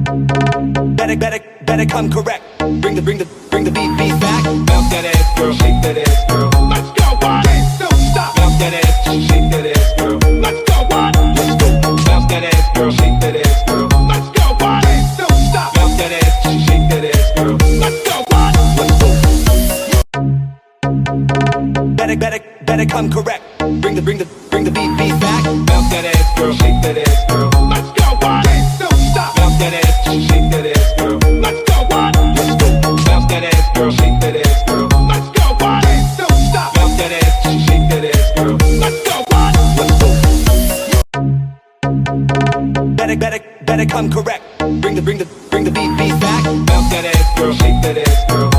Better come correct. Bring the beat back. Bounce that ass, girl. Shake that ass, girl. Let's go on. Don't stop. Bounce that ass, shake that ass, girl. Let's go on. Let's go. Bounce that ass, girl. Shake that ass, girl. Let's go on. Don't stop. Bounce that ass, shake that ass, girl. Let's go on. Let's go. Better come correct. Bring the beat back. Bounce that ass, girl. Shake that ass, girl. Let's go on. Don't stop. Bounce that ass, shake that ass, girl. Let's go on. Let's go. Bounce that ass, girl. Shake that ass, girl. Let's go on. Don't stop. Bounce that ass, shake that ass, girl. Let's go on. Let's go. Better come correct. Bring the beat back. Bounce that ass, girl. Shake that ass, girl.